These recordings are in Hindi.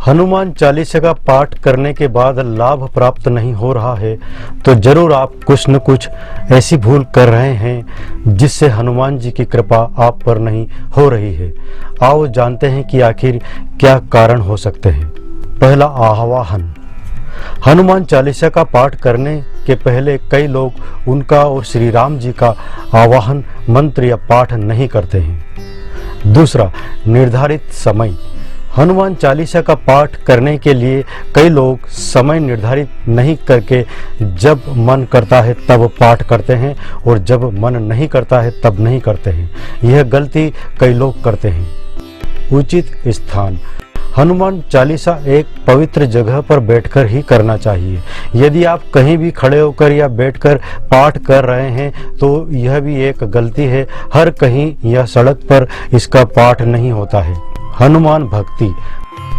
हनुमान चालीसा का पाठ करने के बाद लाभ प्राप्त नहीं हो रहा है तो जरूर आप कुछ न कुछ ऐसी भूल कर रहे हैं जिससे हनुमान जी की कृपा आप पर नहीं हो रही है। आओ जानते हैं कि आखिर क्या कारण हो सकते हैं। पहला, आवाहन। हनुमान चालीसा का पाठ करने के पहले कई लोग उनका और श्री राम जी का आवाहन मंत्र या पाठ नहीं करते हैं। दूसरा, निर्धारित समय। हनुमान चालीसा का पाठ करने के लिए कई लोग समय निर्धारित नहीं करके जब मन करता है तब पाठ करते हैं और जब मन नहीं करता है तब नहीं करते हैं। यह गलती कई लोग करते हैं। उचित स्थान। हनुमान चालीसा एक पवित्र जगह पर बैठकर ही करना चाहिए। यदि आप कहीं भी खड़े होकर या बैठकर पाठ कर रहे हैं तो यह भी एक गलती है। हर कहीं या सड़क पर इसका पाठ नहीं होता है। हनुमान भक्ति।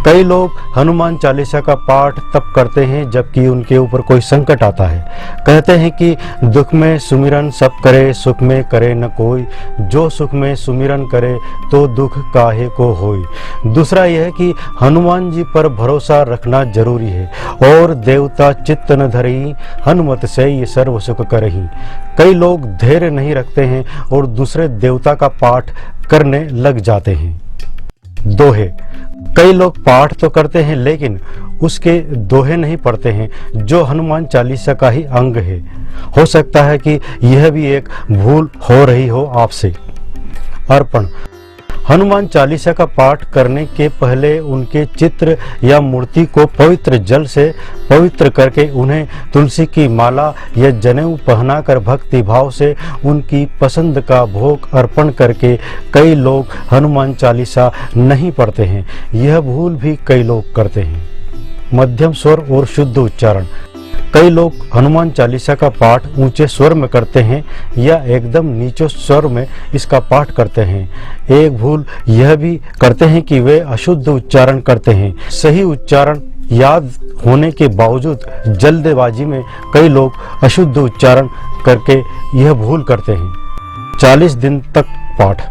कई लोग हनुमान चालीसा का पाठ तब करते हैं जबकि उनके ऊपर कोई संकट आता है। कहते हैं कि दुख में सुमिरन सब करे, सुख में करे न कोई। जो सुख में सुमिरन करे तो दुख काहे को होई। दूसरा यह कि हनुमान जी पर भरोसा रखना जरूरी है। और देवता चित्त न धरही, हनुमत से ये सर्व सुख करही। कई लोग धैर्य नहीं रखते हैं और दूसरे देवता का पाठ करने लग जाते हैं। दोहे। कई लोग पाठ तो करते हैं लेकिन उसके दोहे नहीं पढ़ते हैं जो हनुमान चालीसा का ही अंग है। हो सकता है कि यह भी एक भूल हो रही हो आपसे। अर्पण। हनुमान चालीसा का पाठ करने के पहले उनके चित्र या मूर्ति को पवित्र जल से पवित्र करके उन्हें तुलसी की माला या जनेऊ पहनाकर भक्ति भाव से उनकी पसंद का भोग अर्पण करके कई लोग हनुमान चालीसा नहीं पढ़ते हैं। यह भूल भी कई लोग करते हैं। मध्यम स्वर और शुद्ध उच्चारण। कई लोग हनुमान चालीसा का पाठ ऊंचे स्वर में करते हैं या एकदम नीचे स्वर में इसका पाठ करते हैं। एक भूल यह भी करते हैं कि वे अशुद्ध उच्चारण करते हैं। सही उच्चारण याद होने के बावजूद जल्दबाजी में कई लोग अशुद्ध उच्चारण करके यह भूल करते हैं। 40 दिन तक पाठ।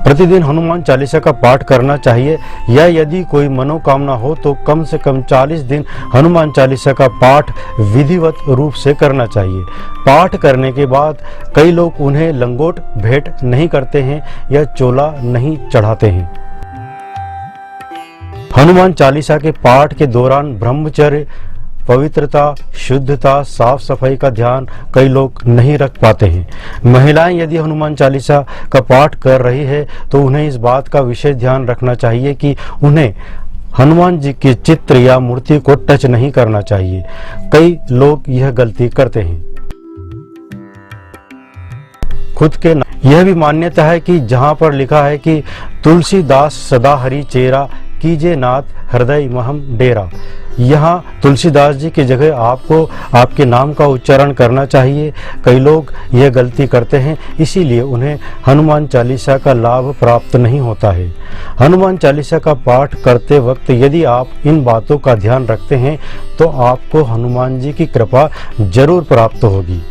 प्रतिदिन हनुमान चालीसा का पाठ करना चाहिए या यदि कोई मनोकामना हो तो कम से कम 40 दिन हनुमान चालीसा का पाठ विधिवत रूप से करना चाहिए। पाठ करने के बाद कई लोग उन्हें लंगोट भेंट नहीं करते हैं या चोला नहीं चढ़ाते हैं। हनुमान चालीसा के पाठ के दौरान ब्रह्मचर्य, पवित्रता, शुद्धता, साफ सफाई का ध्यान कई लोग नहीं रख पाते हैं। महिलाएं यदि हनुमान चालीसा का पाठ कर रही है तो उन्हें इस बात का विशेष ध्यान रखना चाहिए कि उन्हें हनुमान जी के चित्र या मूर्ति को टच नहीं करना चाहिए। कई लोग यह गलती करते हैं। खुद के यह भी मान्यता है कि जहाँ पर लिखा है कि तुलसीदास सदा हरि चेरा, कीजे नाथ हृदय महम डेरा, यहाँ तुलसीदास जी की जगह आपको आपके नाम का उच्चारण करना चाहिए। कई लोग यह गलती करते हैं इसीलिए उन्हें हनुमान चालीसा का लाभ प्राप्त नहीं होता है। हनुमान चालीसा का पाठ करते वक्त यदि आप इन बातों का ध्यान रखते हैं तो आपको हनुमान जी की कृपा जरूर प्राप्त होगी।